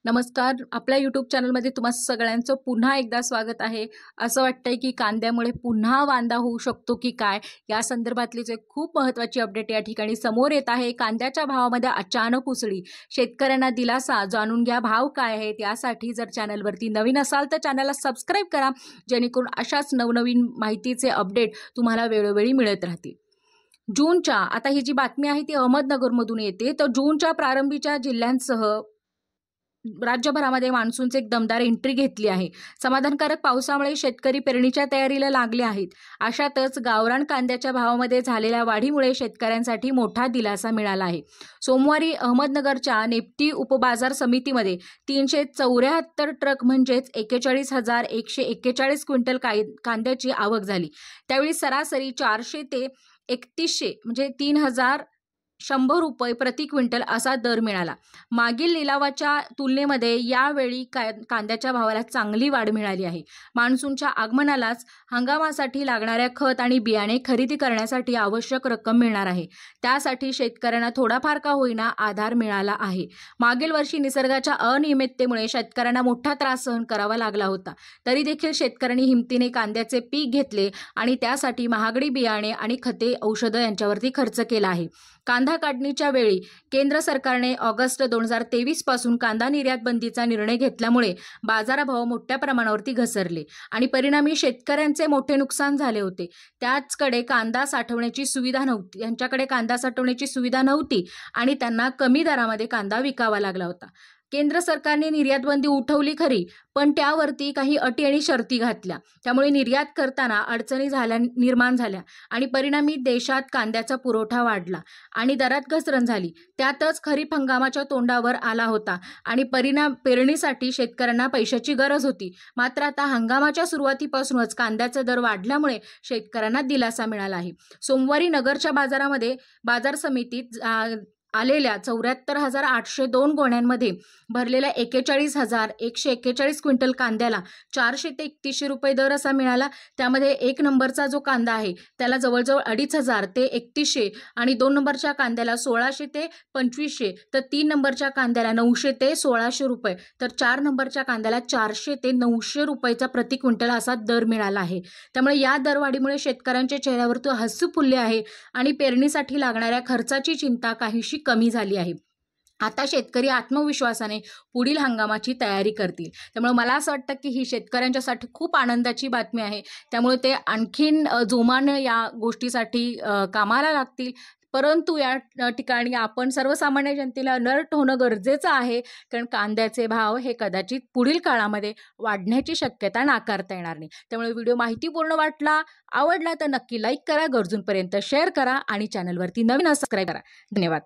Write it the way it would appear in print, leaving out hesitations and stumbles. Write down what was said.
नमस्कार. आपल्या यूट्यूब चॅनलमध्ये तुम्हा सगळ्यांचं पुन्हा एकदा स्वागत आहे. असं वाटतंय की कांद्यामुळे पुन्हा वांदा होऊ शकतो की काय, या संदर्भातलीच एक खूप महत्त्वाची अपडेट या ठिकाणी समोर येत आहे. कांद्याच्या भावामध्ये अचानक उसळी, शेतकऱ्यांना दिलासा. जाणून घ्या भाव काय आहेत. यासाठी जर चॅनलवरती नवीन असाल तर चॅनलला सबस्क्राईब करा, जेणेकरून अशाच नवनवीन माहितीचे अपडेट तुम्हाला वेळोवेळी मिळत राहतील. जूनच्या, आता ही जी बातमी आहे ती अहमदनगरमधून येते. तर जूनच्या प्रारंभीच्या जिल्ह्यांसह राज्यभरामध्ये मान्सूनचे एक दमदार एंट्री घेतली आहे. समाधानकारक पावसामुळे शेतकरी पेरणीच्या तयारीला लागले आहेत. अशातच गावरान कांद्याच्या भावामध्ये झालेल्या वाढीमुळे शेतकऱ्यांसाठी मोठा दिलासा मिळाला आहे. सोमवारी अहमदनगरच्या नेप्ती उपबाजार समितीमध्ये 374 ट्रक म्हणजेच 41,141 क्विंटल कांद्याची आवक झाली. त्यावेळी सरासरी 400 ते 3100 म्हणजे 3,100 रुपये प्रति क्विंटल असा दर मिळाला. मागील लिलावाच्या तुलनेमध्ये यावेळी कांद्याच्या भावाला चांगली वाढ मिळाली आहे. मान्सूनच्या आगमनालाच हंगामासाठी लागणाऱ्या खत आणि बियाणे खरेदी करण्यासाठी आवश्यक रक्कम मिळणार आहे. त्यासाठी शेतकऱ्यांना थोडाफार का होईना आधार मिळाला आहे. मागील वर्षी निसर्गाच्या अनियमिततेमुळे शेतकऱ्यांना मोठा त्रास सहन करावा लागला होता. तरी देखील शेतकऱ्यांनी हिमतीने कांद्याचे पीक घेतले आणि त्यासाठी महागडी बियाणे आणि खते, औषधं यांच्यावरती खर्च केला आहे. कांदा काढणीच्या वेळी केंद्र सरकारने ऑगस्ट 2023 पासून कांदा निर्यात बंदीचा निर्णय घेतल्यामुळे बाजारभाव मोठ्या प्रमाणावरती घसरले आणि परिणामी शेतकऱ्यांचे मोठे नुकसान झाले होते. त्यांच्याकडे कांदा साठवण्याची सुविधा नव्हती आणि त्यांना कमी दरामध्ये कांदा विकावा लागला होता. केंद्र सरकारने निर्यात बंदी उठवली खरी, पण त्यावरती काही अटी आणि शर्ती घातल्या. त्यामुळे निर्यात करताना अडचणी निर्माण झाल्या आणि परिणामी देशात कांद्याचा पुरवठा वाढला आणि दरात घसरण झाली. त्यातच खरीप हंगामाच्या तोंडावर आला होता आणि पेरणीसाठी शेतकऱ्यांना पैशाची गरज होती. मात्र आता हंगामाच्या सुरुवातीपासूनच कांद्याचा दर वाढल्यामुळे शेतकऱ्यांना दिलासा मिळाला आहे. सोमवारी नगरच्या बाजार समितीत आलेल्या 74,802 गोण्यांमध्ये भरलेल्या 41,141 क्विंटल कांद्याला 400 ते 3100 रुपये दर असा मिळाला. त्यामध्ये 1 नंबरचा जो कांदा आहे त्याला जवळजवळ 2,500 ते 3,100 आणि 2 नंबरच्या कांद्याला 1,600 ते 2,500, तर 3 नंबरच्या कांद्याला 900 ते 1,600 रुपये, तर 4 नंबरच्या कांद्याला 400 ते 900 रुपयाचा प्रति क्विंटल असा दर मिळाला आहे. त्यामुळे या दरवाढीमुळे शेतकऱ्यांच्या चेहऱ्यावरती हसू फुलले आहे आणि पेरणीसाठी लागणाऱ्या खर्चाची चिंता काहीशी कमी झाली आहे. आता शेतकरी आत्मविश्वासाने पुढील हंगामाची तयारी करतील. त्यामुळे मला असं वाटतं की ही शेतकऱ्यांच्यासाठी खूप आनंदाची बातमी आहे. त्यामुळे ते आणखीन जोमानं या गोष्टीसाठी कामाला लागतील. परंतु या ठिकाणी आपण सर्वसामान्य जनतेला अलर्ट होणं गरजेचं आहे, कारण कांद्याचे भाव हे कदाचित पुढील काळामध्ये वाढण्याची शक्यता नाकारता येणार नाही. त्यामुळे व्हिडिओ माहितीपूर्ण आवडला तर नक्की लाईक करा, गरजूंपर्यंत शेअर करा आणि चॅनलवरती नवीन सबस्क्राईब करा. धन्यवाद.